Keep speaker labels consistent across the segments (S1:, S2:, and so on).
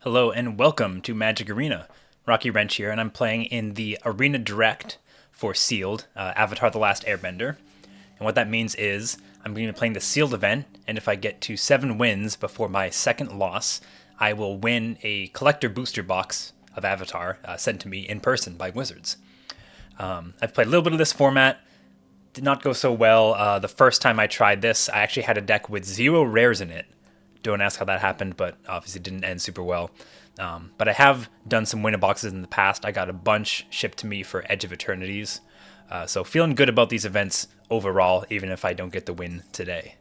S1: Hello and welcome to Magic Arena. Rocky Wrench here, and I'm playing in the Arena Direct for Sealed, Avatar The Last Airbender. And what that means is I'm going to be playing the Sealed event, and if I get to 7 wins before my second loss, I will win a collector booster box of Avatar sent to me in person by Wizards. I've played a little bit of this format. Did not go so well. The first time I tried this, I actually had a deck with 0 rares in it. Don't ask how that happened, but obviously didn't end super well. But I have done some winner boxes in the past. I got a bunch shipped to me for Edge of Eternities. So feeling good about these events overall, even if I don't get the win today.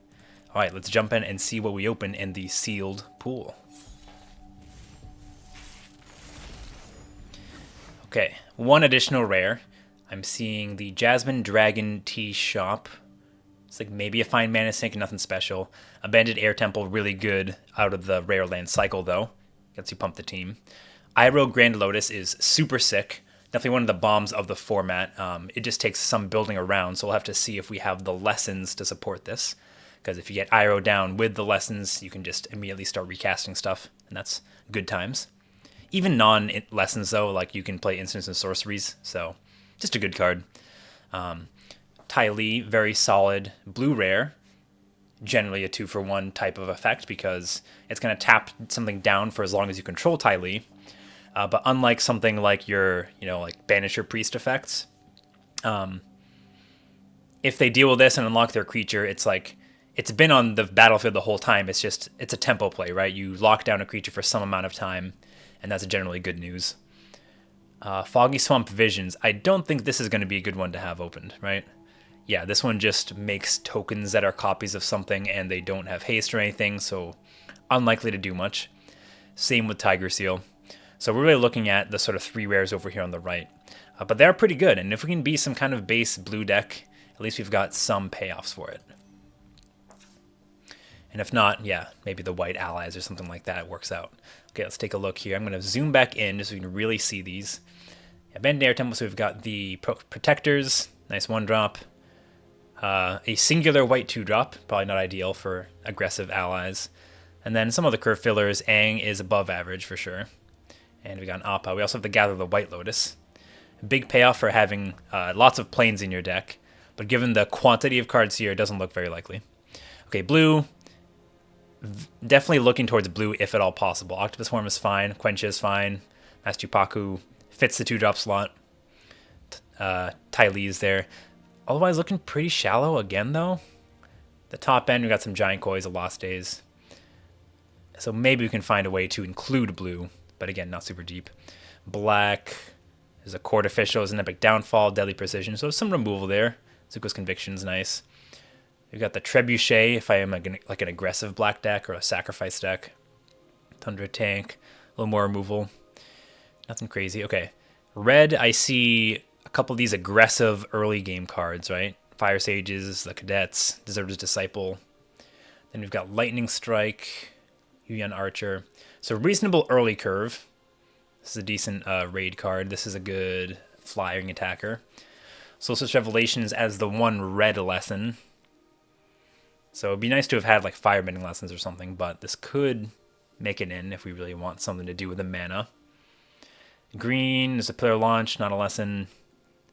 S1: All right, let's jump in and see what we open in the sealed pool. Okay, one additional rare. I'm seeing the Jasmine Dragon Tea Shop. It's like maybe a Fine Mana Sink, nothing special. Abandoned Air Temple, really good out of the rare land cycle, though. Gets you pump the team. Iroh Grand Lotus is super sick. Definitely one of the bombs of the format. It just takes some building around, so we'll have to see if we have the lessons to support this. Because if you get Iroh down with the lessons, you can just immediately start recasting stuff, and that's good times. Even non-lessons, though, like you can play instants and sorceries, so just a good card. Ty Lee, very solid blue rare. Generally a 2-for-1 type of effect because it's going to tap something down for as long as you control Ty Lee. But unlike something like your, like Banisher Priest effects, if they deal with this and unlock their creature, it's like it's been on the battlefield the whole time. It's a tempo play, right? You lock down a creature for some amount of time, and that's generally good news. Foggy Swamp Visions. I don't think this is going to be a good one to have opened, right? Yeah, this one just makes tokens that are copies of something and they don't have haste or anything, so unlikely to do much. Same with Tiger Seal. So we're really looking at the sort of 3 rares over here on the right. But they're pretty good, and if we can be some kind of base blue deck, at least we've got some payoffs for it. And if not, yeah, maybe the white allies or something like that works out. Okay, let's take a look here. I'm going to zoom back in just so we can really see these. Abandoned Air Temple, so we've got the Protectors, nice 1-drop. A singular white 2-drop, probably not ideal for aggressive allies. And then some other curve fillers. Aang is above average for sure. And we got an Appa. We also have to gather the White Lotus. Big payoff for having lots of planes in your deck. But given the quantity of cards here, it doesn't look very likely. Okay, blue. Definitely looking towards blue if at all possible. Octopus Swarm is fine. Quench is fine. Mastupaku fits the 2-drop slot. Ty Lee is there. Otherwise, looking pretty shallow again, though. The top end, we got some Giant Kois of Lost Days. So maybe we can find a way to include blue, but again, not super deep. Black is a Court Official, is an Epic Downfall, Deadly Precision, so some removal there. Zuko's Conviction's nice. We've got the Trebuchet, if I am like an aggressive black deck or a sacrifice deck. Tundra Tank, a little more removal. Nothing crazy. Okay. Red, I see a couple of these aggressive early game cards, right? Fire Sages, the Cadets, Deserter's Disciple. Then we've got Lightning Strike, Yuyan Archer. So reasonable early curve. This is a decent raid card. This is a good flying attacker. Solstice Revelations as the 1 red lesson. So it'd be nice to have had like firebending lessons or something, but this could make it in if we really want something to do with the mana. Green is a player launch, not a lesson.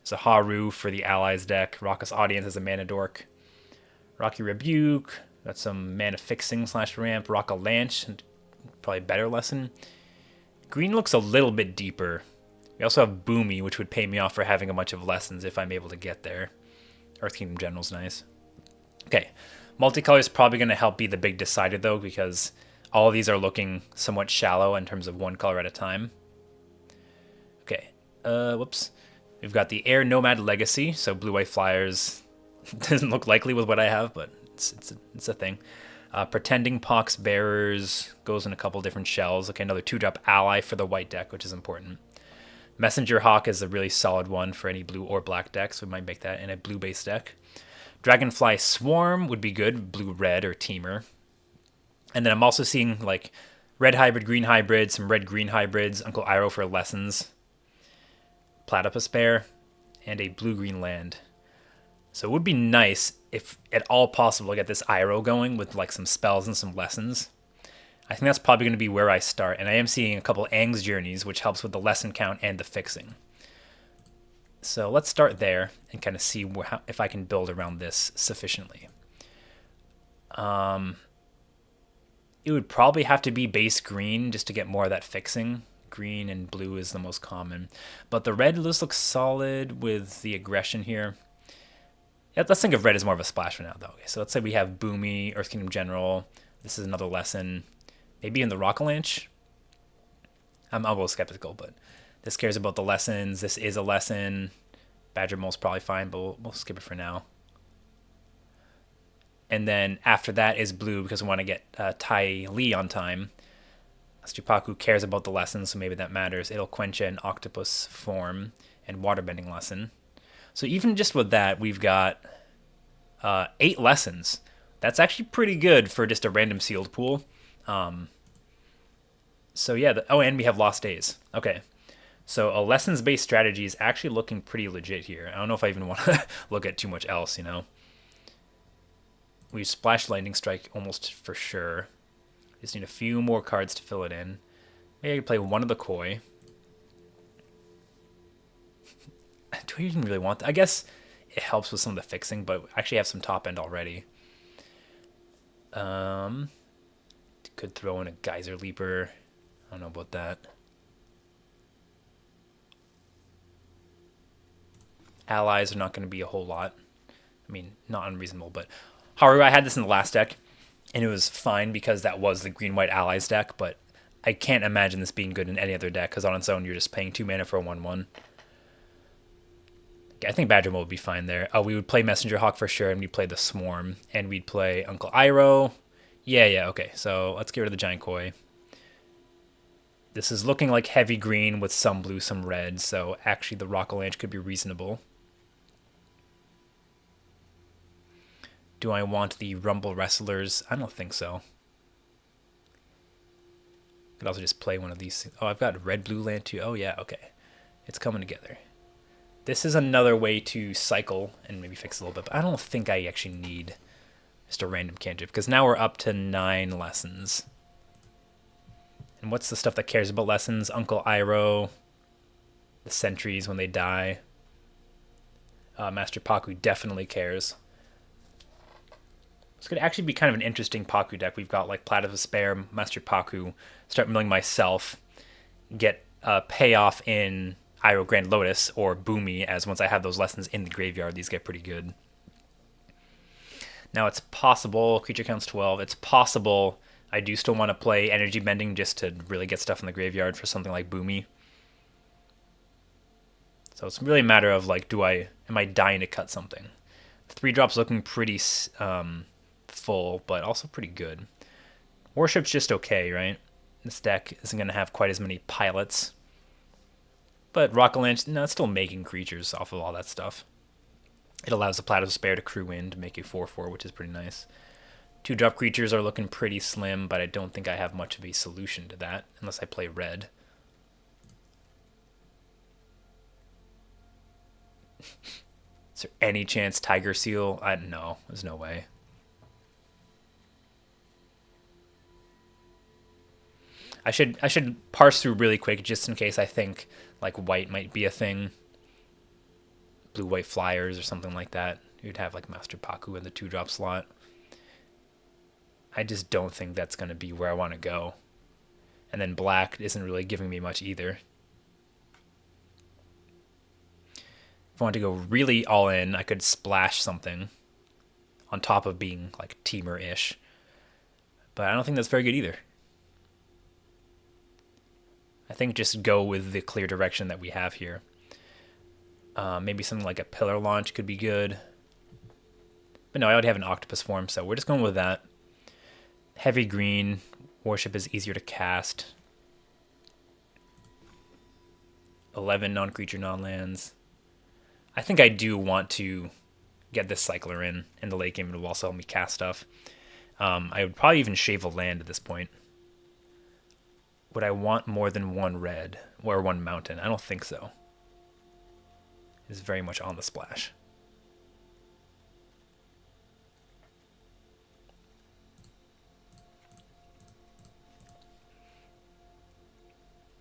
S1: It's a Haru for the Allies deck. Raucous Audience is a mana dork. Rocky Rebuke. Got some mana fixing / ramp. Rocka Lanch. Probably better lesson. Green looks a little bit deeper. We also have Boomy, which would pay me off for having a bunch of lessons if I'm able to get there. Earth Kingdom General's nice. Okay. Multicolor is probably going to help be the big decider, though, because all of these are looking somewhat shallow in terms of 1 color at a time. Okay. Whoops. We've got the Air Nomad Legacy, so blue-white flyers doesn't look likely with what I have, but it's a thing. Pretending Pox Bearers goes in a couple different shells. Okay, another 2-drop ally for the white deck, which is important. Messenger Hawk is a really solid one for any blue or black deck, so we might make that in a blue-based deck. Dragonfly Swarm would be good, blue-red or teamer. And then I'm also seeing like red hybrid, green hybrid, some red-green hybrids, Uncle Iroh for lessons. Platypus Bear, and a blue-green land. So it would be nice if at all possible to get this Iroh going with like some spells and some lessons. I think that's probably going to be where I start, and I am seeing a couple Aang's journeys, which helps with the lesson count and the fixing. So let's start there and kind of see if I can build around this sufficiently. It would probably have to be base green just to get more of that fixing. Green and blue is the most common. But the red just looks solid with the aggression here. Yeah, let's think of red as more of a splash for now, though. Okay, so let's say we have Boomy, Earth Kingdom General. This is another lesson. Maybe in the Rockavalanche. I'm a little skeptical, but this cares about the lessons. This is a lesson. Badger Mole's probably fine, but we'll skip it for now. And then after that is blue because we want to get Tai Li on time. Master Paku cares about the lessons, so maybe that matters. It'll quench an octopus form and waterbending lesson. So even just with that, we've got 8 lessons. That's actually pretty good for just a random sealed pool. So yeah, and we have lost days. Okay. So a lessons-based strategy is actually looking pretty legit here. I don't know if I even want to look at too much else, you know. We splash Lightning Strike almost for sure. Just need a few more cards to fill it in. Maybe I could play one of the Koi. Do I even really want that? I guess it helps with some of the fixing, but I actually have some top end already. Could throw in a Geyser Leaper. I don't know about that. Allies are not going to be a whole lot. I mean, not unreasonable, but however, I had this in the last deck, and it was fine because that was the green-white allies deck, but I can't imagine this being good in any other deck because on its own, you're just paying 2 mana for a 1/1. Okay, I think Badger Mole would be fine there. We would play Messenger Hawk for sure, and we'd play the Swarm, and we'd play Uncle Iroh. Yeah, okay, so let's get rid of the Giant Koi. This is looking like heavy green with some blue, some red, so actually the Rockavalanche could be reasonable. Do I want the Rumble Wrestlers? I don't think so. Could also just play one of these. Oh, I've got red-blue land too. Oh, yeah, okay. It's coming together. This is another way to cycle and maybe fix a little bit, but I don't think I actually need just a random cantrip because now we're up to 9 lessons. And what's the stuff that cares about lessons? Uncle Iroh, the sentries when they die. Master Paku definitely cares. This could actually be kind of an interesting Paku deck. We've got like Plat of Despair, Master Paku, start milling myself, get a payoff in Iroh Grand Lotus or Boomy, as once I have those lessons in the graveyard, these get pretty good. Now it's possible, creature count's 12, it's possible I do still want to play Energy Bending just to really get stuff in the graveyard for something like Boomy. So it's really a matter of like, am I dying to cut something? 3-drop's looking pretty full, but also pretty good. Worship's just okay, right? This deck isn't going to have quite as many pilots. But Rockavalanche, no, it's still making creatures off of all that stuff. It allows the Plat of Despair to crew in to make a 4/4, which is pretty nice. 2-drop creatures are looking pretty slim, but I don't think I have much of a solution to that, unless I play red. Is there any chance Tiger Seal? No, there's no way. I should parse through really quick just in case I think like white might be a thing. Blue-white flyers or something like that. You'd have like Master Paku in the 2-drop slot. I just don't think that's going to be where I want to go. And then black isn't really giving me much either. If I want to go really all in, I could splash something on top of being like Teamer-ish. But I don't think that's very good either. I think just go with the clear direction that we have here. Maybe something like a Pillar Launch could be good. But no, I already have an Octopus form, so we're just going with that. Heavy green. Worship is easier to cast. 11 non-creature, non-lands. I think I do want to get this Cycler in the late game. It will also help me cast stuff. I would probably even shave a land at this point. Would I want more than 1 red or 1 mountain? I don't think so. It's very much on the splash.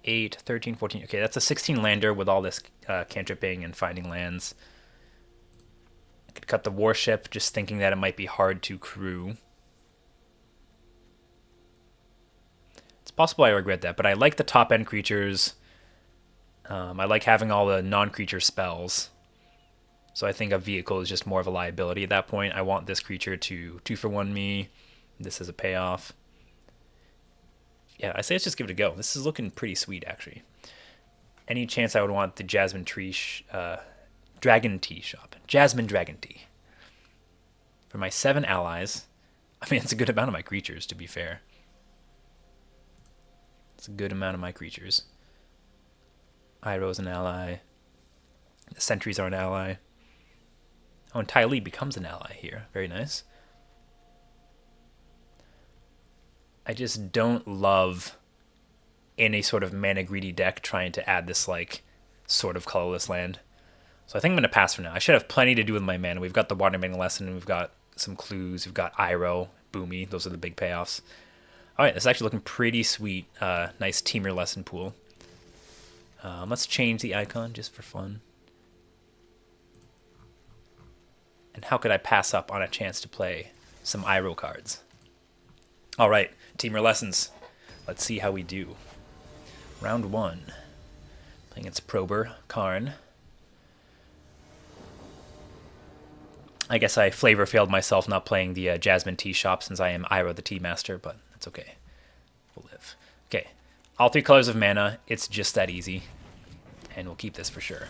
S1: 8, 13, 14. Okay, that's a 16 lander with all this cantripping and finding lands. I could cut the warship, just thinking that it might be hard to crew. It's possible I regret that, but I like the top end creatures. I like having all the non-creature spells. So I think a vehicle is just more of a liability at that point. I want this creature to 2-for-1 me. This is a payoff. Yeah, I say let's just give it a go. This is looking pretty sweet, actually. Any chance I would want the Jasmine Dragon Tea shop. Jasmine Dragon Tea. For my 7 allies. I mean, it's a good amount of my creatures, to be fair. It's a good amount of my creatures. Iroh's an ally. The sentries are an ally. Oh, and Ty Lee becomes an ally here. Very nice. I just don't love in a sort of mana greedy deck trying to add this like sort of colorless land. So I think I'm going to pass for now. I should have plenty to do with my mana. We've got the Waterbending Lesson. We've got some clues. We've got Iroh, Boomy. Those are the big payoffs. All right, this is actually looking pretty sweet. Nice Teamer Lesson pool. Let's change the icon just for fun. And how could I pass up on a chance to play some Iroh cards? All right, Teamer Lessons. Let's see how we do. Round 1. Playing against Prober, Karn. I guess I flavor failed myself not playing the Jasmine Tea Shop since I am Iroh the Tea Master, but that's okay. We'll live. Okay, all 3 colors of mana. It's just that easy. And we'll keep this for sure.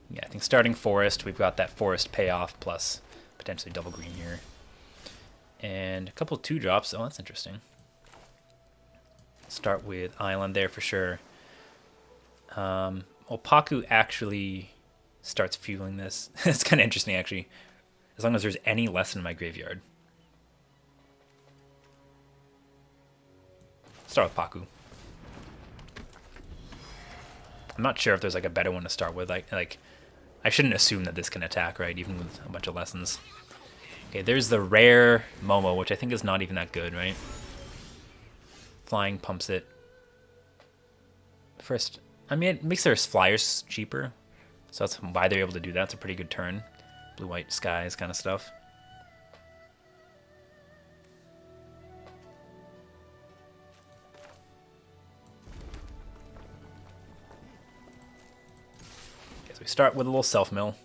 S1: Yeah, I think starting Forest, we've got that Forest payoff plus potentially double green here. And a couple 2-drops. Oh, that's interesting. Start with Island there for sure. Opaku actually starts fueling this. It's kind of interesting, actually. As long as there's any lesson in my graveyard. Start with Paku. I'm not sure if there's like a better one to start with. Like I shouldn't assume that this can attack, right? Even with a bunch of lessons. Okay, there's the rare Momo, which I think is not even that good, right? Flying pumps it. First, I mean, it makes their flyers cheaper. So that's why they're able to do that. It's a pretty good turn. Blue-white skies kind of stuff. Okay, so we start with a little self-mill.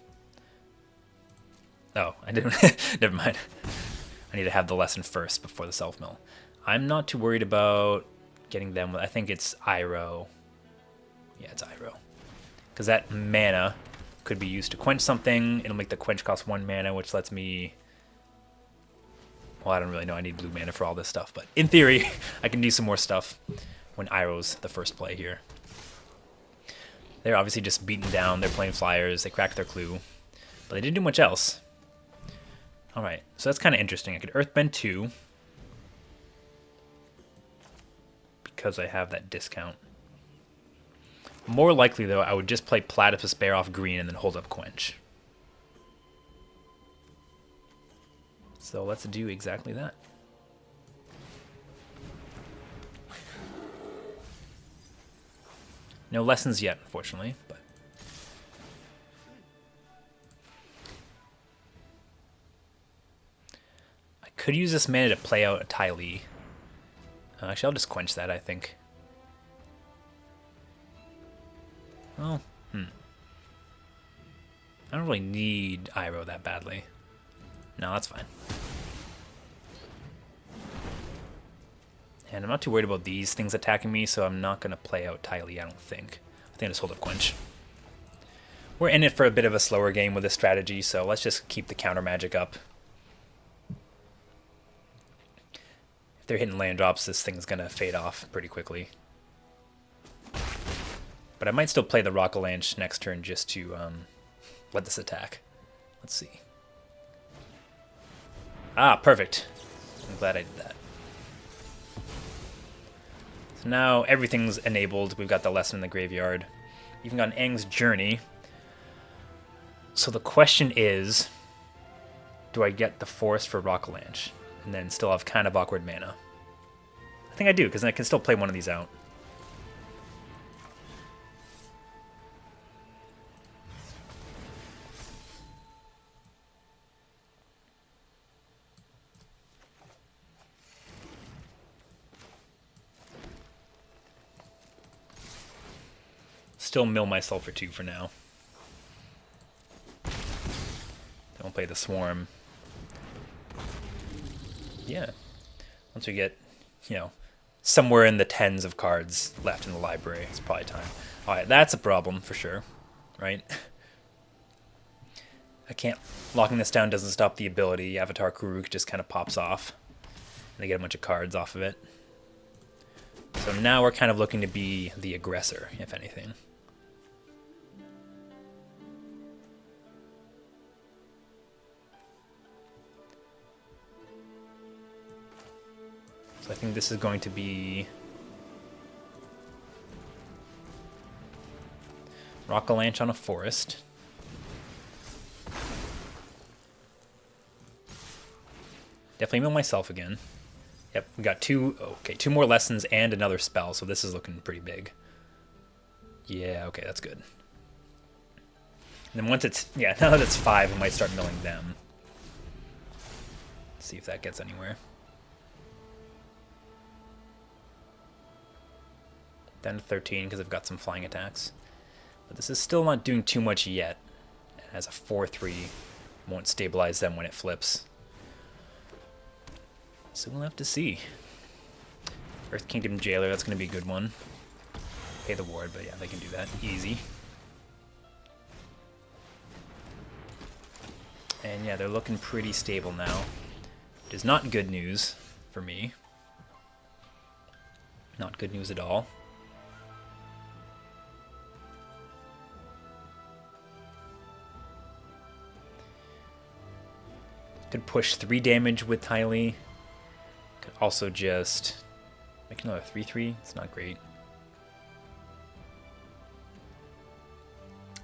S1: Oh, I didn't. Never mind. I need to have the lesson first before the self-mill. I'm not too worried about getting them. I think it's Iroh. Yeah, it's Iroh. Because that mana could be used to quench something. It'll make the quench cost 1 mana, which lets me... Well, I don't really know. I need blue mana for all this stuff. But in theory, I can do some more stuff when Iroh's the first play here. They're obviously just beaten down. They're playing flyers. They cracked their clue. But they didn't do much else. Alright, so that's kind of interesting. I could Earthbend 2. Because I have that discount. More likely, though, I would just play Platypus Bear off green and then hold up Quench. So let's do exactly that. No lessons yet, unfortunately, but... I could use this mana to play out a Ty Lee. Actually, I'll just quench that, I think. Oh, I don't really need Iroh that badly. No, that's fine. And I'm not too worried about these things attacking me, so I'm not going to play out Ty Lee, I don't think. I think I just hold up Quench. We're in it for a bit of a slower game with this strategy, so let's just keep the counter magic up. If they're hitting land drops, this thing's going to fade off pretty quickly. But I might still play the Rock-a-Lanche next turn just to let this attack. Let's see. Ah, perfect. I'm glad I did that. So now everything's enabled. We've got the lesson in the graveyard. Even got an Aang's Journey. So the question is, do I get the Forest for Rock-a-Lanche? And then still have kind of awkward mana. I think I do, because then I can still play one of these out. still mill myself for 2 for now. Don't play the Swarm. Yeah. Once we get, you know, somewhere in the tens of cards left in the library, it's probably time. Alright, that's a problem for sure, right? I can't... Locking this down doesn't stop the ability. Avatar Karuk just kind of pops off. And they get a bunch of cards off of it. So now we're kind of looking to be the aggressor, if anything. So I think this is going to be Rock-a-Lanche on a forest. Definitely mill myself again. Yep, we got 2 more lessons and another spell, so this is looking pretty big. Yeah, okay, that's good. And then once it's, yeah, now that it's 5, I might start milling them. See if that gets anywhere. Down to 13 because I've got some flying attacks. But this is still not doing too much yet. It has a 4-3. Won't stabilize them when it flips. So we'll have to see. Earth Kingdom Jailer, that's going to be a good one. Pay the ward, but yeah, they can do that. Easy. And yeah, they're looking pretty stable now. Which is not good news for me. Not good news at all. Could push 3 damage with Tylee. Could also just make another 3/3. It's not great.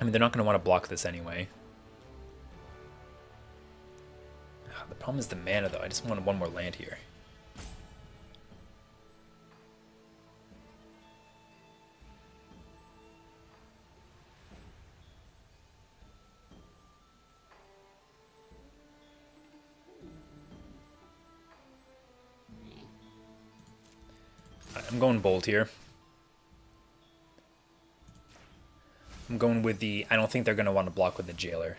S1: I mean, they're not going to want to block this anyway. The problem is the mana, though. I just wanted 1 more land here. I'm going bold here. I'm going with the... I don't think they're going to want to block with the Jailer.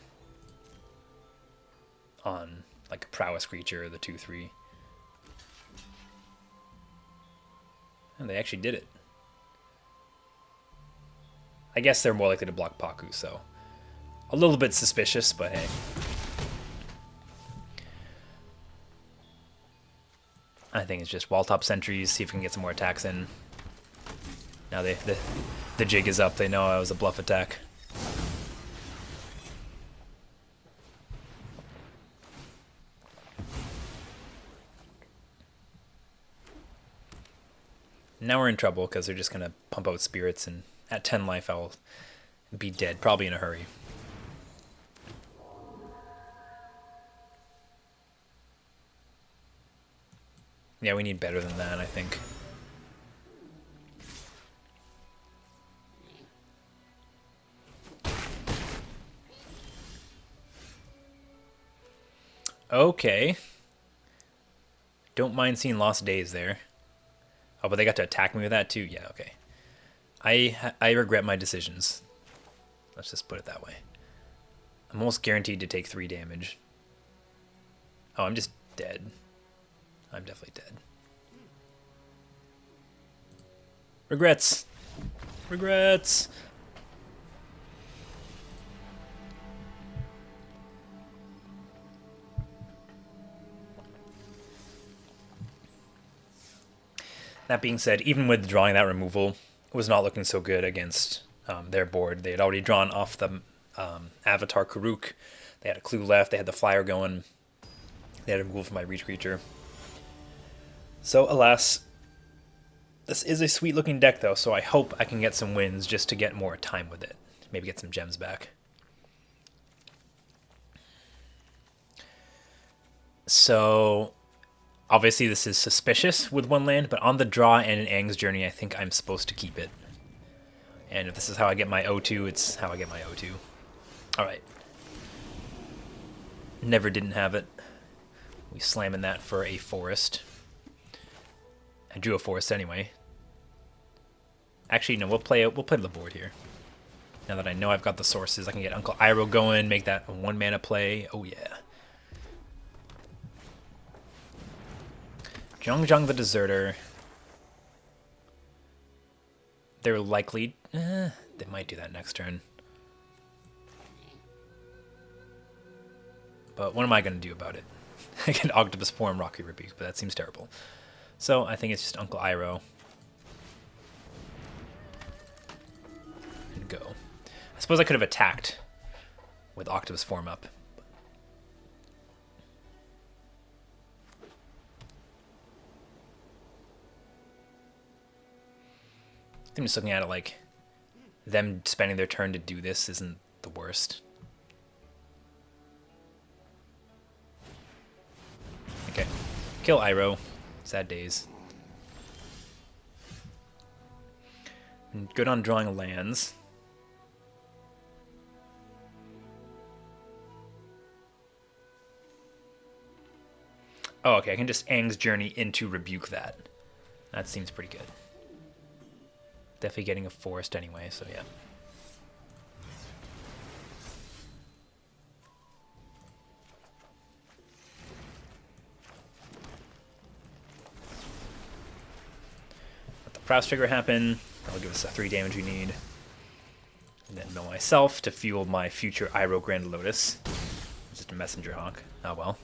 S1: On, like, a Prowess creature or the 2/3. And they actually did it. I guess they're more likely to block Paku, so... A little bit suspicious, but hey. I think it's just wall top sentries, see if we can get some more attacks in. Now the jig is up, they know it was a bluff attack. Now we're in trouble because they're just going to pump out spirits, and at 10 life I'll be dead, probably in a hurry. Yeah, we need better than that, I think. Okay. Don't mind seeing Lost Days there. Oh, but they got to attack me with that too? Yeah, okay. I regret my decisions. Let's just put it that way. I'm almost guaranteed to take 3 damage. Oh, I'm just dead. I'm definitely dead. Regrets. Regrets. That being said, even with drawing that removal, it was not looking so good against their board. They had already drawn off the Avatar Karuk. They had a clue left. They had the flyer going. They had a removal for my reach creature. So, alas, this is a sweet-looking deck, though, so I hope I can get some wins just to get more time with it. Maybe get some gems back. So, obviously this is suspicious with 1 land, but on the draw and in Aang's Journey, I think I'm supposed to keep it. And if this is how I get my O2, it's how I get my O2. Alright. Never didn't have it. We slamming that for a forest. I drew a forest anyway. Actually, no, we'll play the board here. Now that I know I've got the sources, I can get Uncle Iroh going, make that a 1-mana play. Oh yeah. Zhang the Deserter. They're likely... they might do that next turn. But what am I going to do about it? I can Octopus Form, Rocky Rebuke, but that seems terrible. So I think it's just Uncle Iroh. And go. I suppose I could have attacked with Octopus Form up. I'm just looking at it like them spending their turn to do this isn't the worst. Okay. Kill Iroh. Sad days. And good on drawing lands. Oh, okay. I can just Aang's Journey into Rebuke that. That seems pretty good. Definitely getting a forest anyway, so yeah. Let the Prouse Trigger happen. That'll give us the 3 damage we need. And then mill myself to fuel my future Iroh Grand Lotus. Just a Messenger Hawk. Oh well.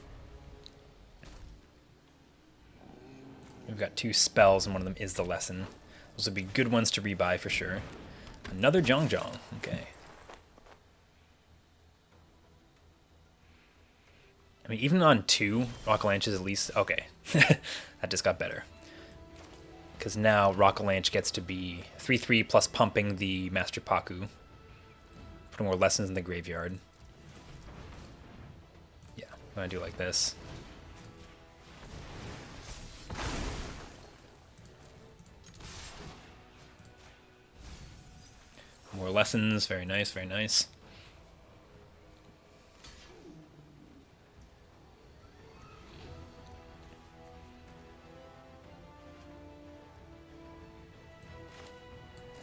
S1: We've got 2 spells, and one of them is the Lesson. Those would be good ones to rebuy for sure. Another Zhang. Okay. I mean, even on 2, Rockalaunch is at least... Okay. That just got better. Because now Rockalaunch gets to be 3/3 plus pumping the Master Paku. Put more Lessons in the graveyard. Yeah, I'm going to do it like this. More Lessons, very nice, very nice.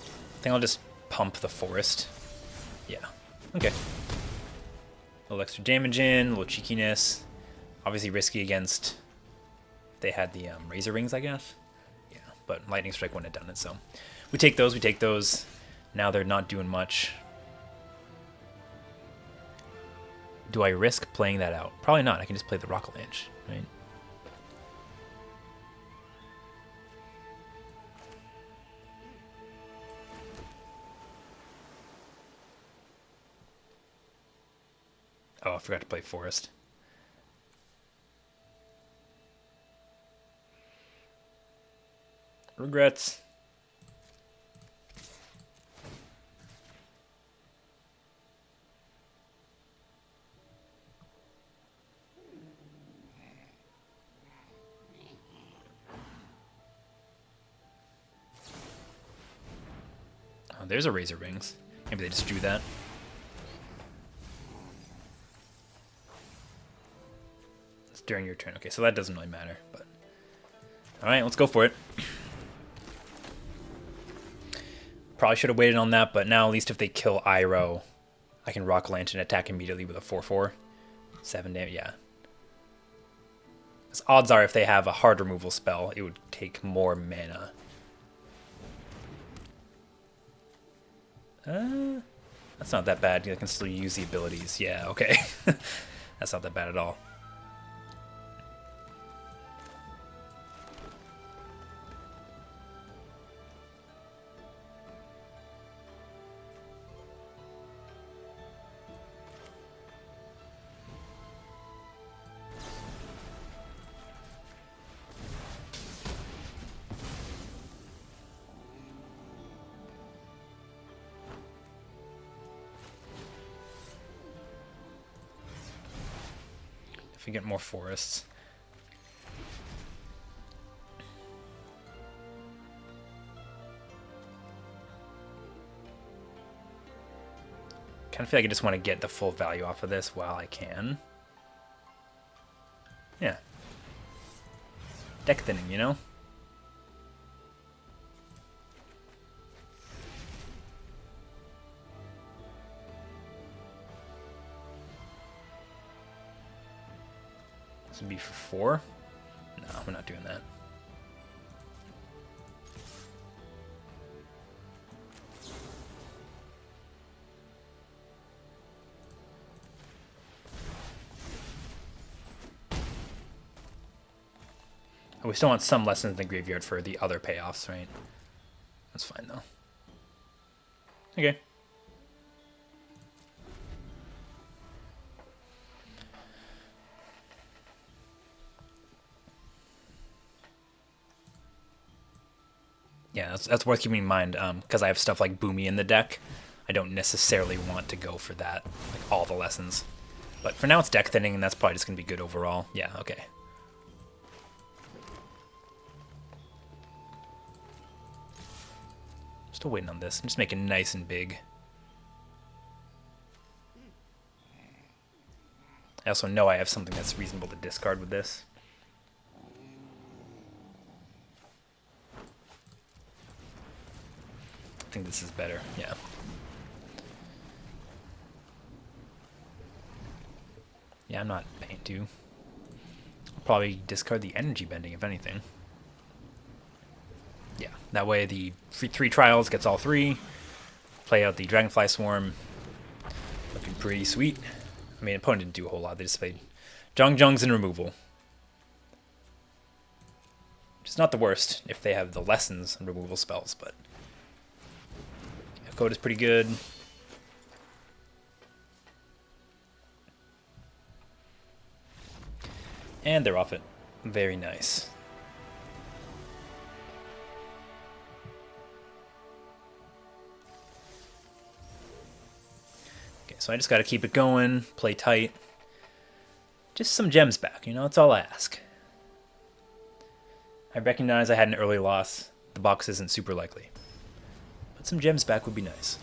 S1: I think I'll just pump the forest. Yeah, okay. A little extra damage in, a little cheekiness. Obviously risky against... If they had the Razor Rings, I guess. Yeah, but Lightning Strike wouldn't have done it, so... We take those, we take those. Now they're not doing much. Do I risk playing that out? Probably not. I can just play the Rockalaunch, right? Oh, I forgot to play Forest. Regrets. Oh, there's a Razor Rings. Maybe they just drew that. It's during your turn. Okay, so that doesn't really matter. But all right, let's go for it. Probably should have waited on that, but now at least if they kill Iroh, I can Rockalaunch and attack immediately with a 4/4. 7 damage, yeah. Because odds are if they have a hard removal spell, it would take more mana. That's not that bad. I can still use the abilities. Yeah, okay. That's not that bad at all. If we get more forests. Kind of feel like I just want to get the full value off of this while I can. Yeah. Deck thinning, you know? would be for 4. No, we're not doing that. Oh, we still want some lessons in the graveyard for the other payoffs, right? That's fine, though. Okay. Yeah, that's worth keeping in mind, because I have stuff like Boomy in the deck. I don't necessarily want to go for that, like all the lessons. But for now it's deck thinning, and that's probably just going to be good overall. Yeah, okay. Still waiting on this. I'm just making it nice and big. I also know I have something that's reasonable to discard with this. I think this is better, yeah. Yeah, I'm not paying to. I'll probably discard the energy bending, if anything. Yeah, that way the 3 trials gets all 3. Play out the Dragonfly Swarm. Looking pretty sweet. I mean, opponent didn't do a whole lot. They just played Zhongs and removal. Which is not the worst if they have the lessons and removal spells, but code is pretty good. And they're off it. Very nice. Okay, so I just got to keep it going, play tight. Just some gems back, you know, that's all I ask. I recognize I had an early loss. The box isn't super likely. But some gems back would be nice.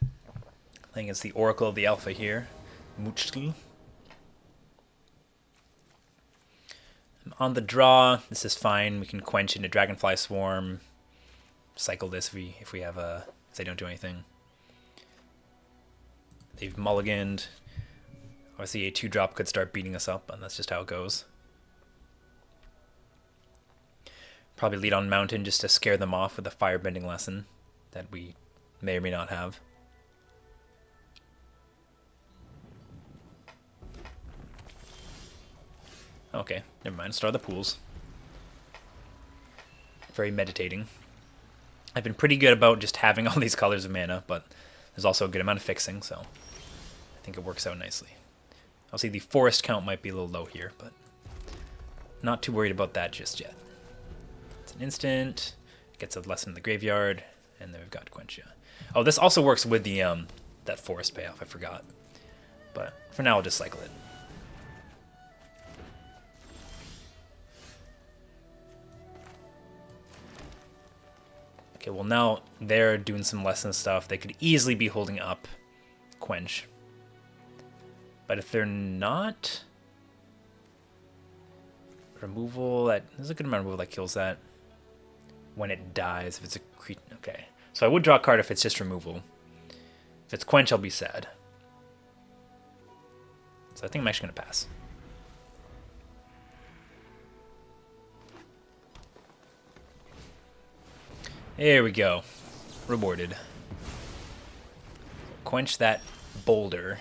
S1: I think it's the Oracle of the Alpha here. Muchli. On the draw, this is fine. We can quench into Dragonfly Swarm. Cycle this if we have if they don't do anything. They've mulliganed. Obviously a 2-drop could start beating us up, and that's just how it goes. Probably lead on Mountain just to scare them off with a firebending lesson that we may or may not have. Okay, never mind. Start the pools. Very meditating. I've been pretty good about just having all these colors of mana, but there's also a good amount of fixing, so I think it works out nicely. Obviously the forest count might be a little low here, but not too worried about that just yet. It's an instant, gets a lesson in the graveyard, and then we've got Quench. Oh, this also works with the that forest payoff, I forgot. But for now I'll just cycle it. Okay, well now they're doing some lesson stuff. They could easily be holding up Quench. But if they're not, removal, there's a good amount of removal that kills that when it dies. If it's a creature, okay. So I would draw a card if it's just removal. If it's Quench, I'll be sad. So I think I'm actually going to pass. There we go. Rewarded. Quench that boulder.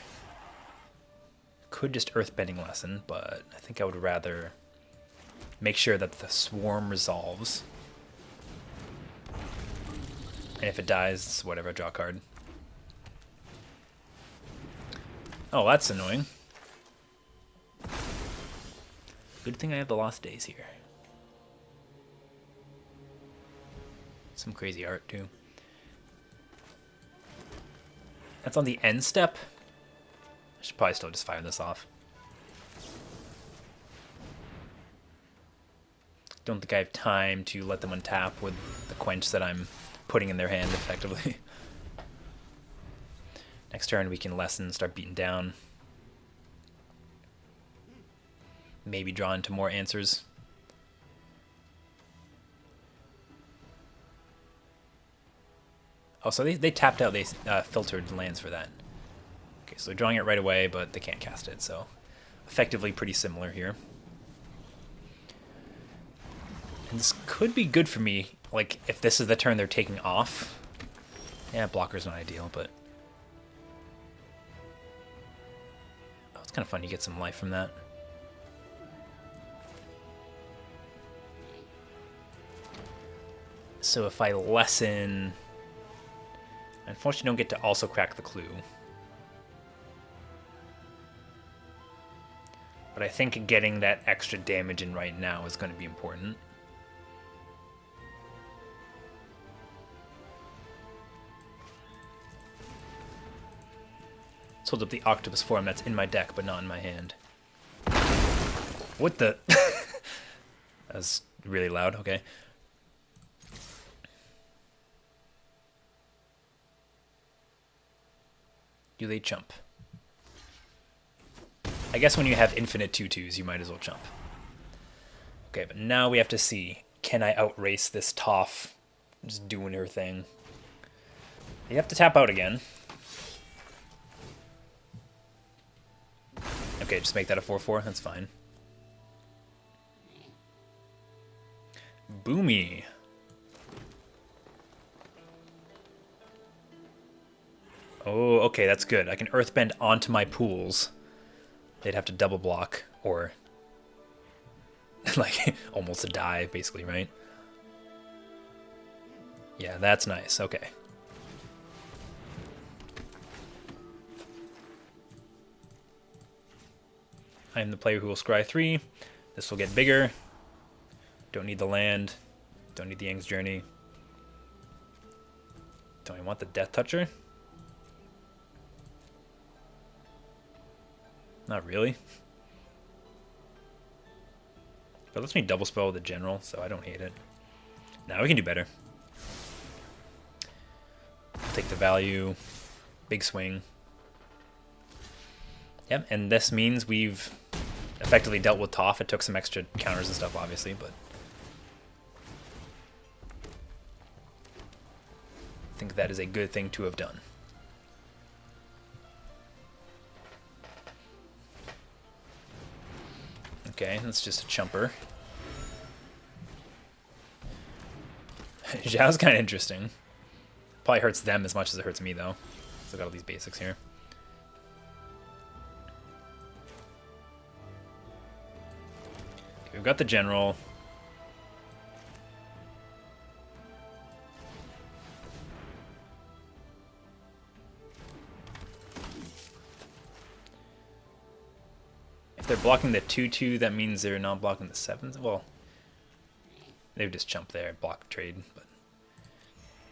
S1: Could just earthbending lesson, but I think I would rather make sure that the swarm resolves. And if it dies, whatever, draw a card. Oh, that's annoying. Good thing I have the Lost Days here. Some crazy art, too. That's on the end step. I should probably still just fire this off. Don't think I have time to let them untap with the Quench that I'm putting in their hand, effectively. Next turn, we can lessen, start beating down. Maybe draw into more answers. Oh, so they tapped out, they filtered lands for that. Okay, so they're drawing it right away, but they can't cast it, so effectively pretty similar here. And this could be good for me, like, if this is the turn they're taking off. Yeah, blocker's not ideal, but... Oh, it's kind of fun, you get some life from that. So if I lessen... Unfortunately, don't get to also crack the clue. But I think getting that extra damage in right now is going to be important. Let's hold up the octopus form that's in my deck, but not in my hand. What the... That was really loud, okay. Do they chump? I guess when you have infinite 2/2s, you might as well chump. Okay, but now we have to see, can I outrace this Toph just doing her thing? You have to tap out again. Okay, just make that a 4/4, that's fine. Boomy. Oh, okay, that's good. I can Earthbend onto my pools. They'd have to double block, or like almost a die, basically, right? Yeah, that's nice. Okay. I am the player who will scry 3. This will get bigger. Don't need the land. Don't need the Yang's Journey. Don't I want the Death Toucher? Not really. But lets me double spell with the general, so I don't hate it. Now we can do better. Take the value. Big swing. Yep, and this means we've effectively dealt with Toph. It took some extra counters and stuff, obviously, but I think that is a good thing to have done. Okay, that's just a chumper. Zhao's kind of interesting. Probably hurts them as much as it hurts me, though. Still got all these basics here. Okay, we've got the general. They're blocking the 2/2, that means they're not blocking the 7s. Well, they would just jump there, block trade, but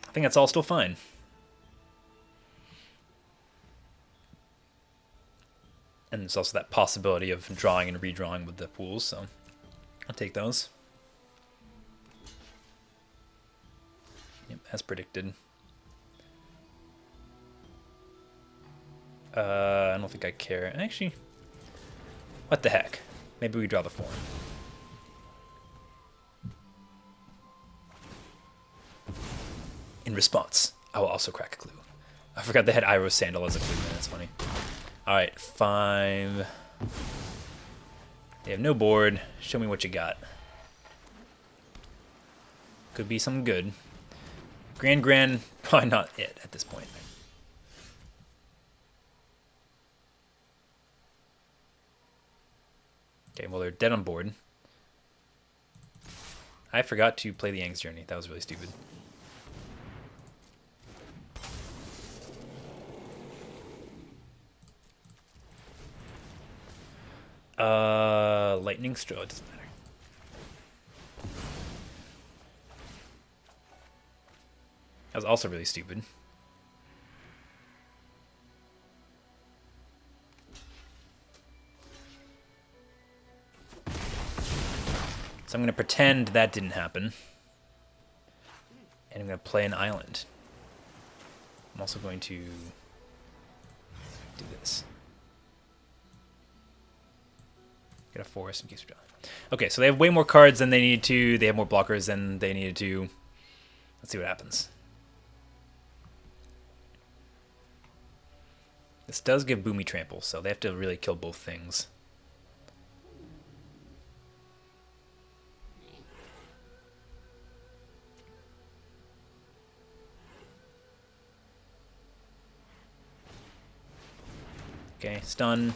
S1: I think that's all still fine. And there's also that possibility of drawing and redrawing with the pools, so I'll take those. Yep, as predicted. I don't think I care. Actually... What the heck? Maybe we draw the form. In response, I will also crack a clue. I forgot they had Iroh Sandal as a clue, man. That's funny. Alright, 5. They have no board. Show me what you got. Could be something good. Grand, probably not it at this point. Okay, well, they're dead on board. I forgot to play the Yang's Journey. That was really stupid. Lightning Stroke. It doesn't matter. That was also really stupid. So I'm going to pretend that didn't happen. And I'm going to play an island. I'm also going to do this. Get a forest in case we draw. Okay, so they have way more cards than they needed to. They have more blockers than they needed to. Let's see what happens. This does give Boomy Trample, so they have to really kill both things. Okay, stun.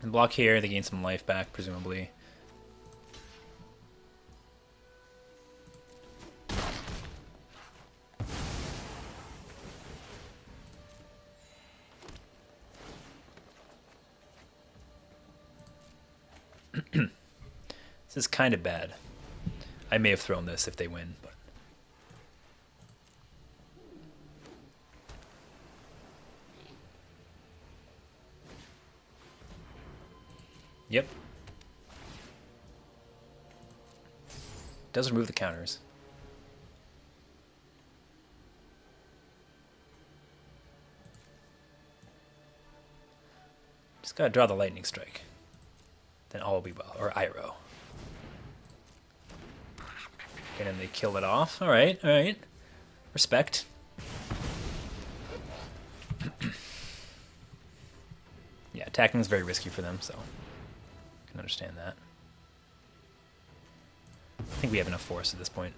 S1: And block here, they gain some life back, presumably. This is kind of bad. I may have thrown this if they win, but... Yep. Does remove the counters. Just gotta draw the lightning strike. Then all will be well. Or Iroh. And then they kill it off. Alright, alright. Respect. Yeah, attacking is very risky for them, so I can understand that. I think we have enough force at this point.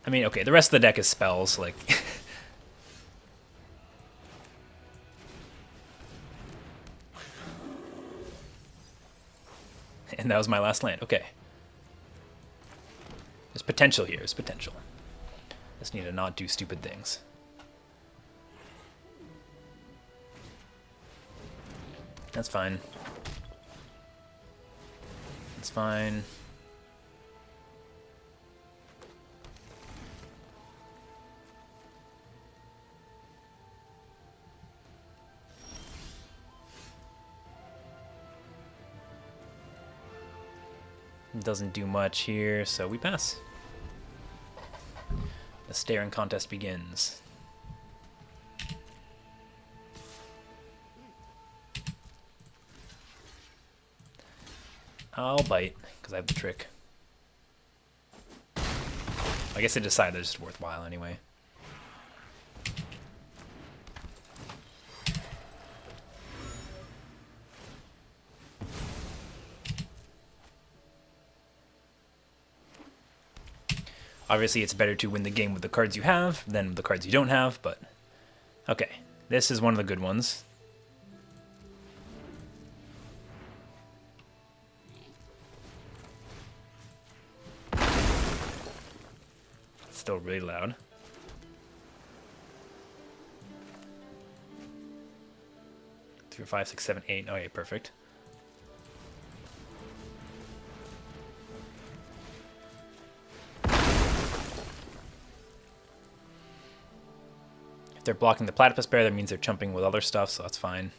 S1: I mean, okay, the rest of the deck is spells, like... And that was my last land. Okay. There's potential here. There's potential. Just need to not do stupid things. That's fine. That's fine. Doesn't do much here, so we pass. The staring contest begins. I'll bite, because I have the trick. I guess I decided it's just worthwhile anyway. Obviously, it's better to win the game with the cards you have than with the cards you don't have, but... Okay, this is one of the good ones. It's still really loud. Three, 5, 6, 7, 8. Okay, perfect. If they're blocking the Platypus Bear, that means they're chumping with other stuff, so that's fine.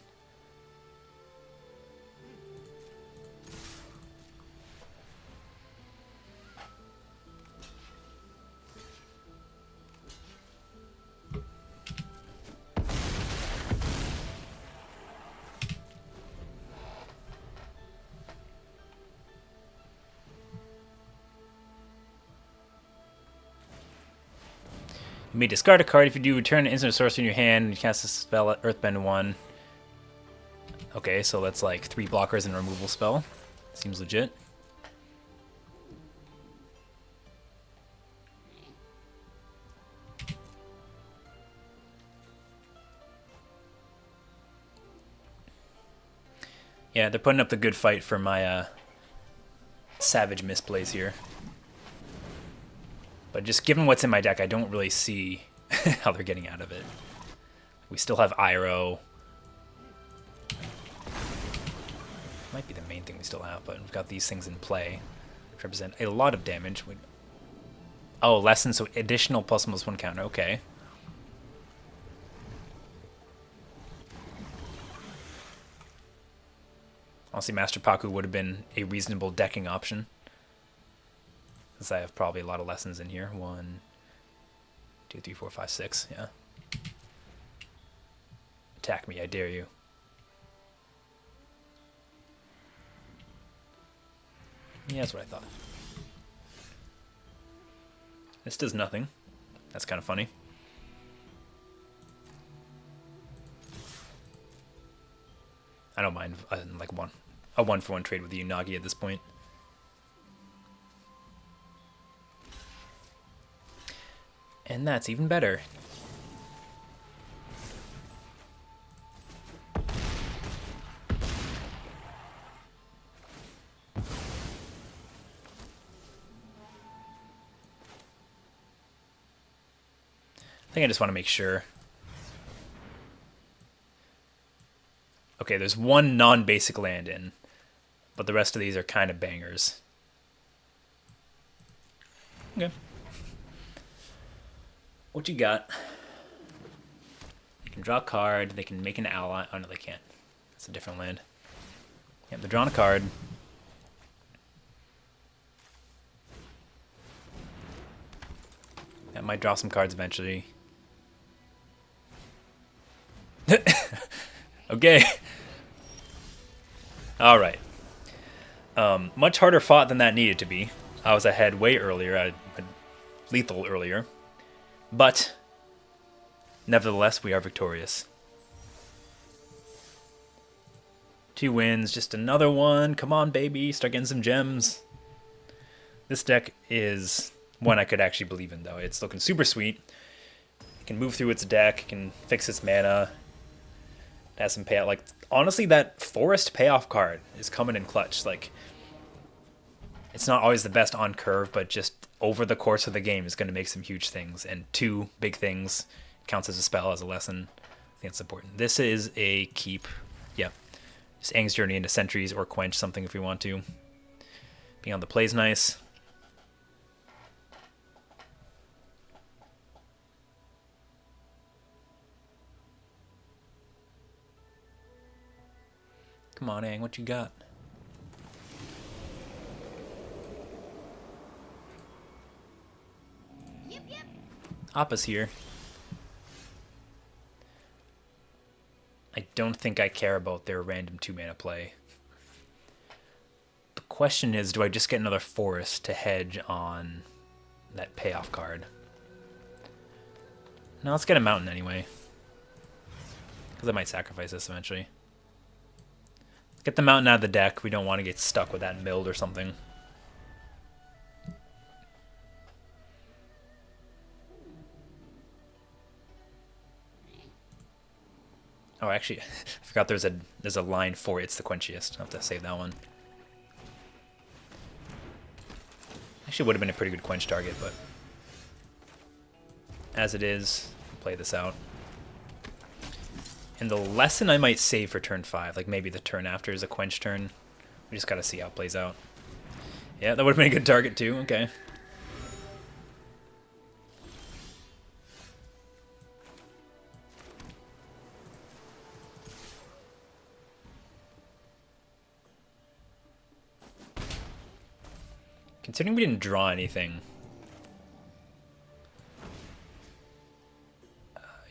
S1: You may discard a card. If you do, return an instant or sorcery in your hand and you cast a spell at Earthbend 1. Okay, so that's like 3 blockers and a removal spell. Seems legit. Yeah, they're putting up the good fight for my savage misplays here. But just given what's in my deck, I don't really see how they're getting out of it. We still have Iroh. Might be the main thing we still have, but we've got these things in play, which represent a lot of damage. Oh, lessen, so additional +1/+1 counter. Okay. Honestly, Master Paku would have been a reasonable decking option. Since I have probably a lot of lessons in here. 1, 2, 3, 4, 5, 6. Yeah. Attack me, I dare you. Yeah, that's what I thought. This does nothing. That's kind of funny. I don't mind like a 1-for-1 trade with the Unagi at this point. And that's even better. I think I just want to make sure. Okay, there's one non-basic land in, but the rest of these are kind of bangers. Okay. What you got? They can draw a card. They can make an ally. Oh, no, they can't. That's a different land. Yep, they're drawing a card. That might draw some cards eventually. Okay. All right. Much harder fought than that needed to be. I was ahead way earlier. I had lethal earlier. But, nevertheless, we are victorious. 2 wins, just another one. Come on, baby. Start getting some gems. This deck is one I could actually believe in, though. It's looking super sweet. It can move through its deck. It can fix its mana. It has some payout. Like, honestly, that Forest payoff card is coming in clutch. Like, it's not always the best on curve, but just over the course of the game is going to make some huge things. And 2 big things counts as a spell, as a lesson. I think it's important. This is a keep. Yep. Just Aang's Journey into Sentries or Quench something if we want to. Being on the play's nice. Come on, Aang, what you got? Appa's here. I don't think I care about their random 2-mana play. The question is, do I just get another Forest to hedge on that payoff card? No, let's get a Mountain anyway. Because I might sacrifice this eventually. Get the Mountain out of the deck. We don't want to get stuck with that milled or something. Oh, actually, I forgot there's a line for It's the Quenchiest. I'll have to save that one. Actually, would have been a pretty good quench target, but as it is, play this out. And the lesson I might save for turn 5, like maybe the turn after is a quench turn. We just gotta see how it plays out. Yeah, that would have been a good target too. Okay. Considering we didn't draw anything.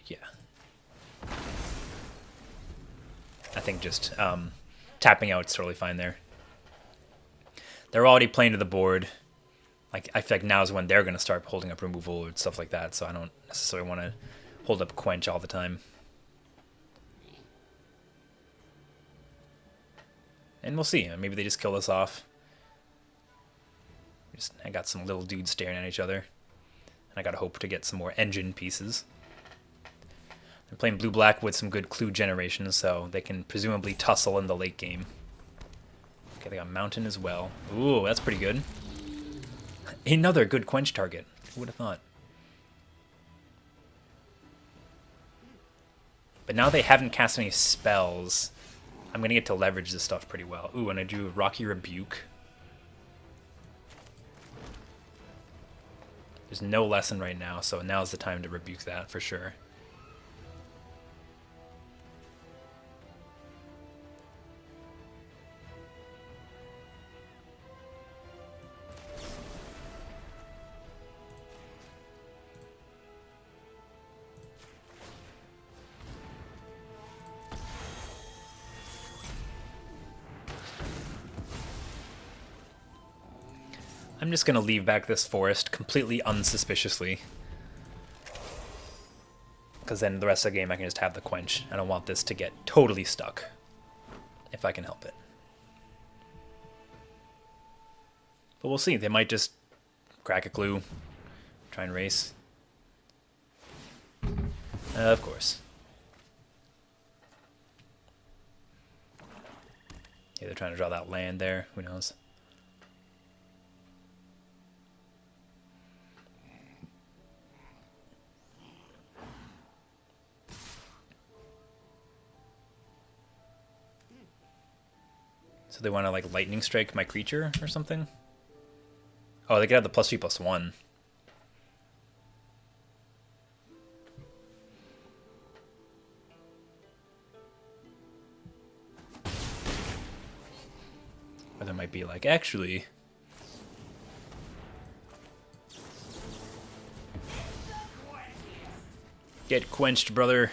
S1: Yeah. I think just tapping out is totally fine there. They're already playing to the board. Like I feel like now is when they're going to start holding up removal or stuff like that, so I don't necessarily want to hold up quench all the time. And we'll see. Maybe they just kill us off. I got some little dudes staring at each other. And I gotta hope to get some more engine pieces. They're playing blue-black with some good clue generation, so they can presumably tussle in the late game. Okay, they got Mountain as well. Ooh, that's pretty good. Another good quench target. Who would have thought? But now they haven't cast any spells. I'm gonna get to leverage this stuff pretty well. Ooh, and I do Rocky Rebuke. There's no lesson right now, so now's the time to rebuke that for sure. I'm just going to leave back this forest completely unsuspiciously. Because then the rest of the game I can just have the quench. I don't want this to get totally stuck. If I can help it. But we'll see. They might just crack a clue. Try and race. Of course. Yeah, they're trying to draw that land there. Who knows? So they want to like lightning strike my creature or something? Oh, they could have the +3/+1. Or there might be like, actually... Get quenched, brother.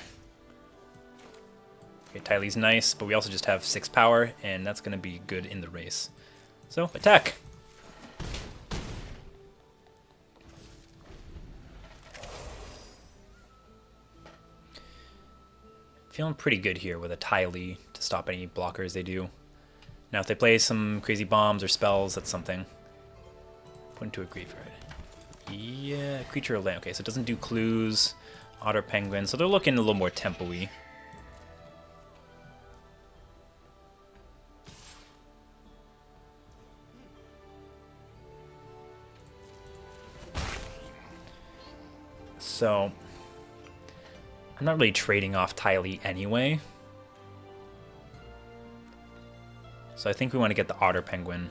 S1: Okay, Tylee's nice, but we also just have 6 power, and that's going to be good in the race. So, attack! Feeling pretty good here with a Tylee to stop any blockers they do. Now, if they play some crazy bombs or spells, that's something. Put into a graveyard. Yeah, creature or land. Okay, so it doesn't do clues. Otter Penguin, so they're looking a little more tempo-y. So, I'm not really trading off Tylee anyway. So I think we want to get the Otter Penguin.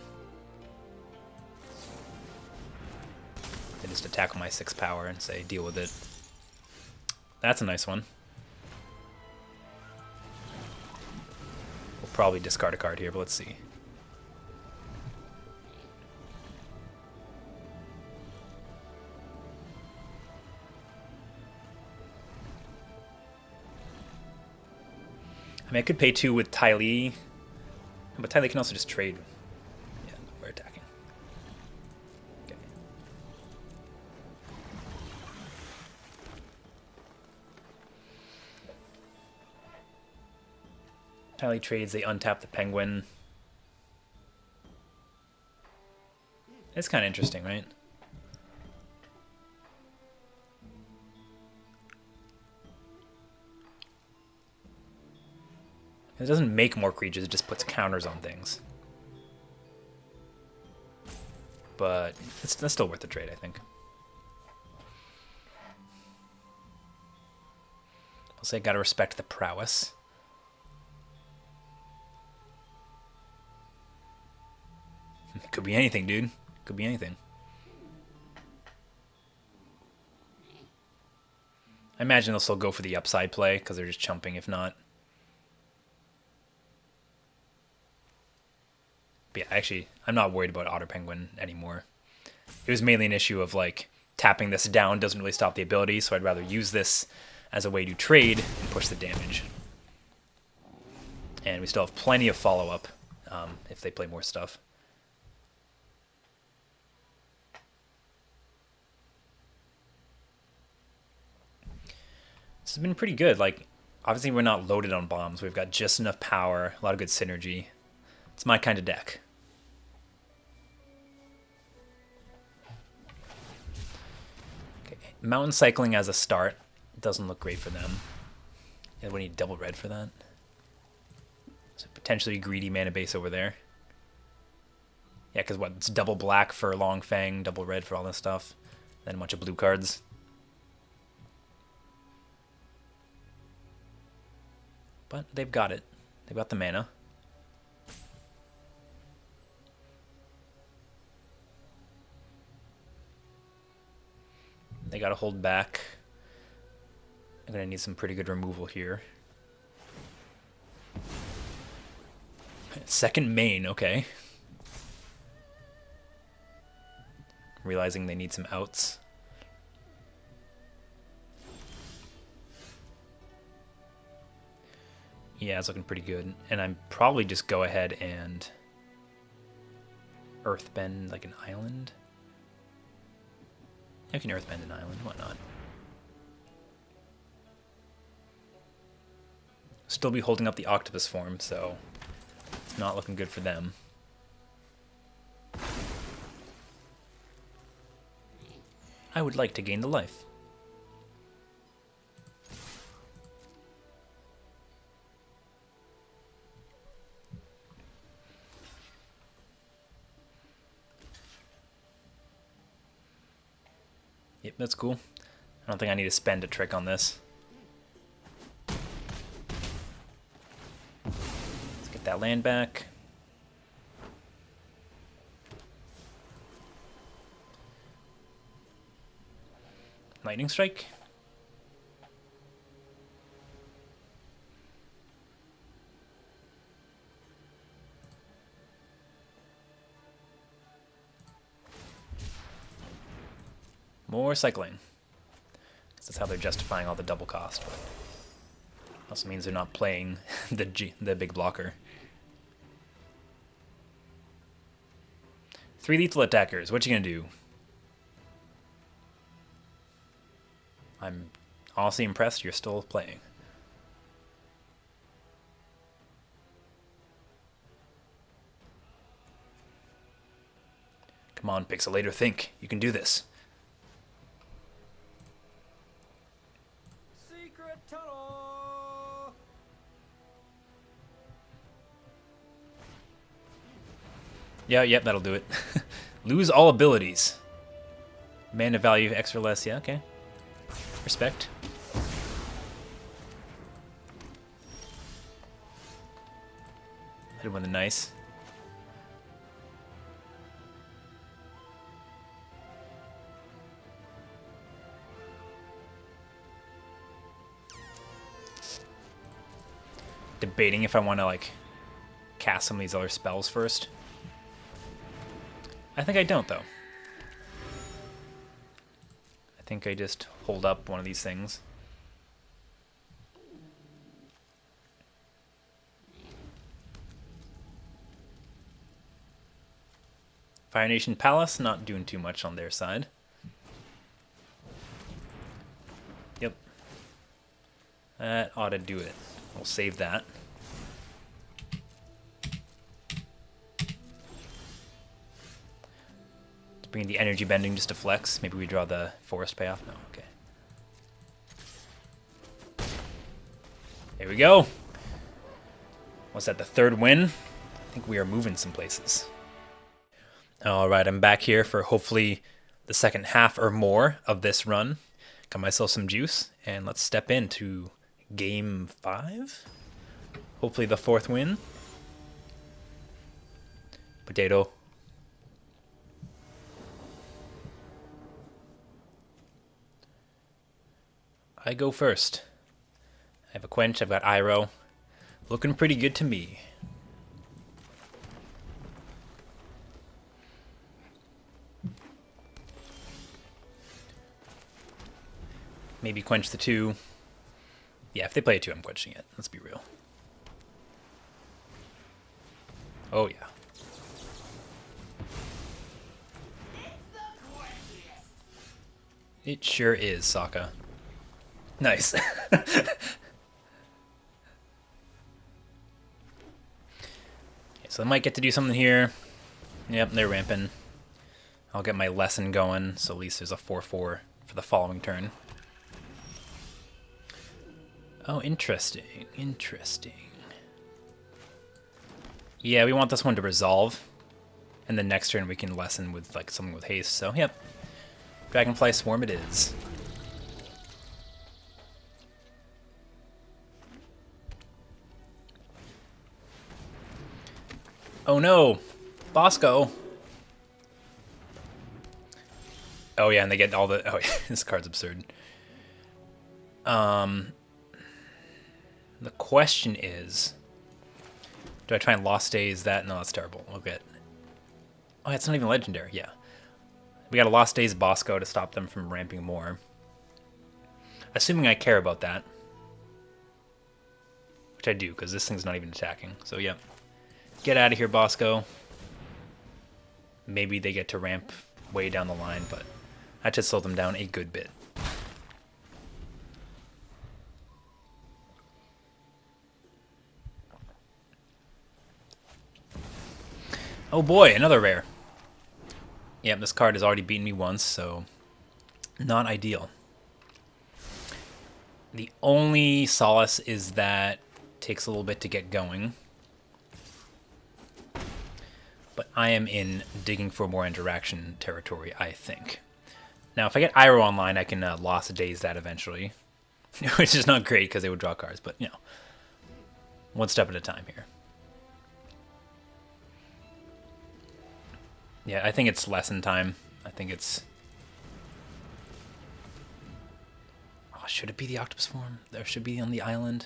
S1: I just attack with my 6 power and say, deal with it. That's a nice one. We'll probably discard a card here, but let's see. I mean, I could pay 2 with Tylee, but Tylee can also just trade. Yeah, no, we're attacking. Okay. Tylee trades, they untap the Penguin. It's kind of interesting, right? It doesn't make more creatures, it just puts counters on things. But that's still worth the trade, I think. I'll say gotta respect the prowess. Could be anything, dude. Could be anything. I imagine they'll still go for the upside play, because they're just chumping if not. But yeah, actually, I'm not worried about Otter Penguin anymore. It was mainly an issue of, like, tapping this down doesn't really stop the ability, so I'd rather use this as a way to trade and push the damage. And we still have plenty of follow-up if they play more stuff. This has been pretty good. Like, obviously we're not loaded on bombs. We've got just enough power, a lot of good synergy. It's my kind of deck. Okay, Mountain Cycling as a start doesn't look great for them. Yeah, we need double red for that. So potentially greedy mana base over there. Yeah, because what? It's double black for Long Fang, double red for all this stuff. Then a bunch of blue cards. But they've got it. They've got the mana. They gotta hold back. I'm gonna need some pretty good removal here. Second main, okay. Realizing they need some outs. Yeah, it's looking pretty good. And I'm probably just go ahead and Earthbend like an island. I can earthbend an island, why not? Still be holding up the octopus form, so it's not looking good for them. I would like to gain the life. Yep, that's cool. I don't think I need to spend a trick on this. Let's get that land back. Lightning strike. More cycling. That's how they're justifying all the double cost. But also means they're not playing the big blocker. 3 lethal attackers. What you gonna do? I'm honestly impressed you're still playing. Come on, Pixelator, think. You can do this.
S2: Secret tunnel.
S1: Yeah, yep, that'll do it. Lose all abilities. Mana value extra less. Yeah, okay. Respect. Hit him with a nice. Debating if I want to like cast some of these other spells first. I think I don't though. I think I just hold up one of these things. Fire Nation Palace, not doing too much on their side. Yep. That ought to do it. We'll save that. Let's bring in the energy bending just to flex. Maybe we draw the forest payoff. No, okay. Here we go. What's that, the 3rd win? I think we are moving some places. Alright, I'm back here for hopefully the second half or more of this run. Got myself some juice, and let's step into Game 5? Hopefully the 4th win. Potato. I go first. I have a Quench, I've got Iroh. Looking pretty good to me. Maybe Quench the 2. Yeah, if they play a 2, I'm quenching it. Let's be real. Oh, yeah. It sure is, Sokka. Nice. Okay, so I might get to do something here. Yep, they're ramping. I'll get my lesson going, so at least there's a 4-4 for the following turn. Oh, interesting. Interesting. Yeah, we want this one to resolve. And then next turn we can lessen with like something with haste. So, yep. Dragonfly Swarm it is. Oh no! Bosco! Oh yeah, and they get all the... Oh, this card's absurd. The question is, do I try and Lost Days that? No, that's terrible. We'll get... Oh, it's not even legendary. Yeah. We got a Lost Days Bosco to stop them from ramping more. Assuming I care about that. Which I do, because this thing's not even attacking. So, yeah. Get out of here, Bosco. Maybe they get to ramp way down the line, but That should slow them down a good bit. Oh boy, another rare. Yep, this card has already beaten me once, so not ideal. The only solace is that it takes a little bit to get going. But I am in digging for more interaction territory, I think. Now, if I get Iroh online, I can Lost Days that eventually. Which is not great because they would draw cards, but, you know. One step at a time here. Yeah, I think it's lesson time. I think it's... Oh, should it be the octopus form? There should be on the island.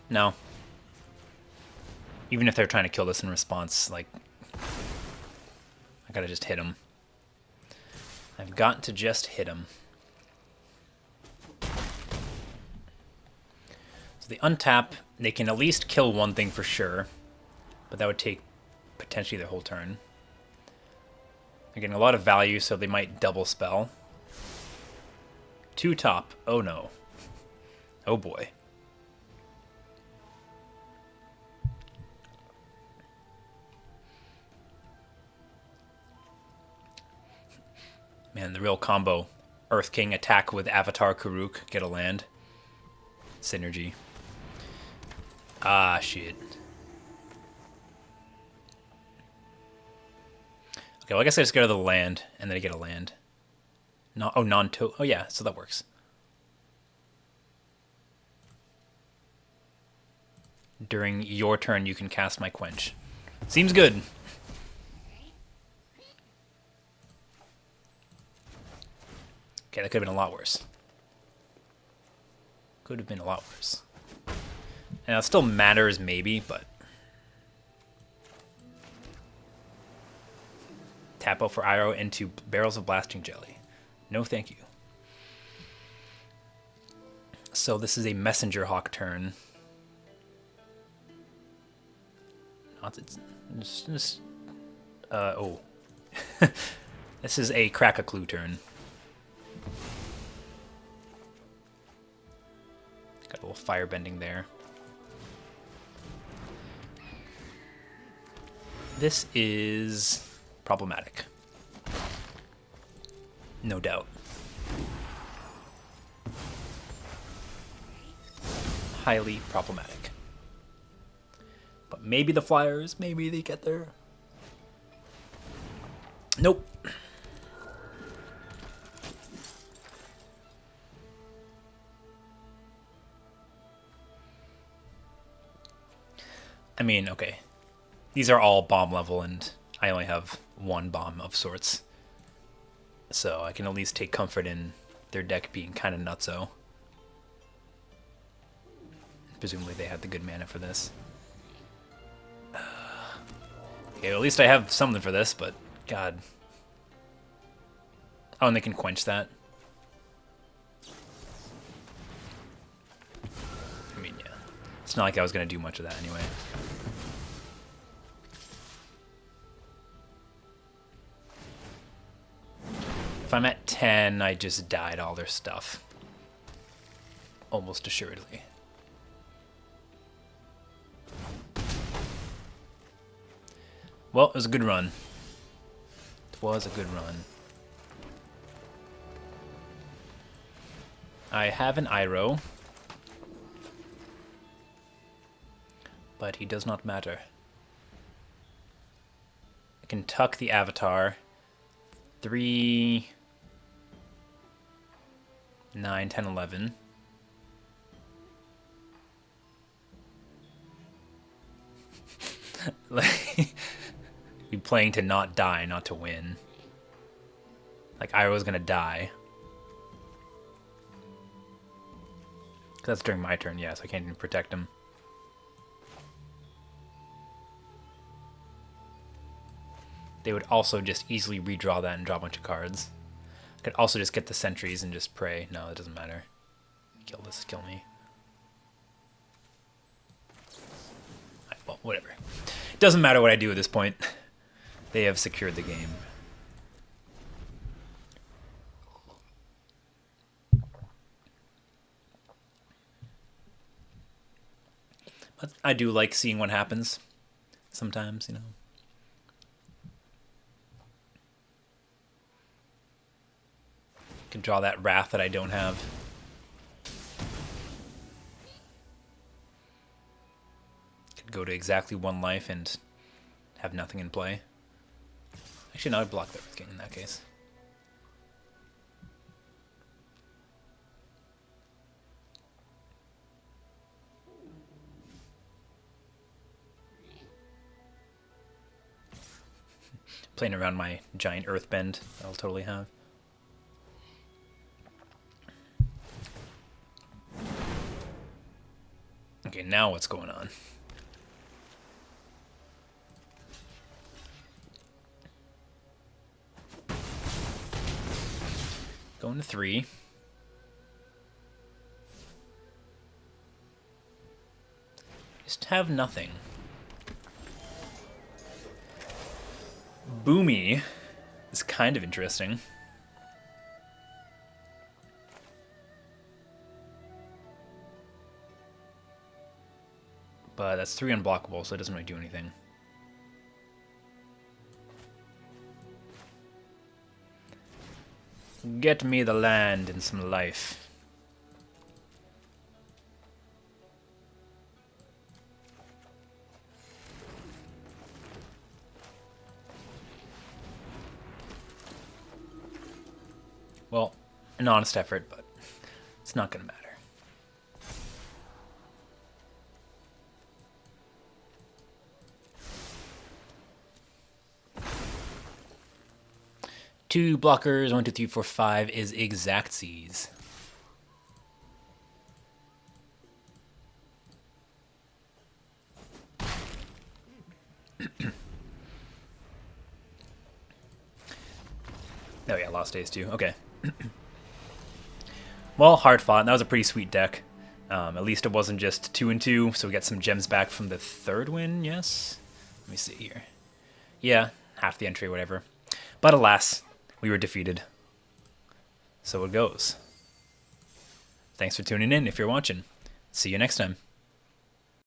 S1: No. Even if they're trying to kill this in response, like... I gotta just hit him. I've got to just hit him. So the untap, they can at least kill one thing for sure. But that would take potentially their whole turn. They're getting a lot of value, so they might double spell. 2 top. Oh no. Oh boy. Man, the real combo. Earth King attack with Avatar Karuk, get a land. Synergy. Ah, shit. Okay, well, I guess I just go to the land, and then I get a land. No, oh, non-to... Oh, yeah, so that works. During your turn, you can cast my Quench. Seems good. Okay, that could have been a lot worse. Could have been a lot worse. And it still matters, maybe, but... Tap out for Iroh into Barrels of Blasting Jelly. No thank you. So this is a Messenger Hawk turn. Not oh. This is a Crack a Clue turn. Got a little fire bending there. This is problematic. No doubt. Highly problematic. But maybe the Flyers, maybe they get there. Nope. I mean, okay. These are all bomb level, and I only have one bomb of sorts. So I can at least take comfort in their deck being kind of nutso. Presumably they had the good mana for this. Okay, well, at least I have something for this, but god. Oh, and they can quench that. I mean, yeah. It's not like I was going to do much of that anyway. If I'm at 10, I just died all their stuff. Almost assuredly. Well, it was a good run. It was a good run. I have an Iroh, but he does not matter. I can tuck the Avatar. 3, 9, 10, 11. Like, be playing to not die, not to win. Like, Iroh's gonna die. That's during my turn, yeah, so I can't even protect him. They would also just easily redraw that and draw a bunch of cards. I could also just get the sentries and just pray. No, it doesn't matter. Kill this, kill me. Well, whatever. Doesn't matter what I do at this point. They have secured the game. But I do like seeing what happens sometimes, you know. Can draw that wrath that I don't have. Could go to exactly 1 life and have nothing in play. Actually, no, I'd block the Earth King in that case. Playing around my giant Earthbend, I'll totally have. Okay, now what's going on? Going to 3. Just have nothing. Boomy is kind of interesting. But that's 3 unblockable, so it doesn't really do anything. Get me the land and some life. Well, an honest effort, but it's not going to matter. Two blockers, 1, 2, 3, 4, 5 is exactsies. Oh yeah, lost days too. Okay. Well, hard fought. That was a pretty sweet deck. At least it wasn't just 2 and 2, so we got some gems back from the 3rd win. Yes. Let me see here. Yeah, half the entry, whatever. But alas, we were defeated. So it goes. Thanks for tuning in if you're watching. See you next time.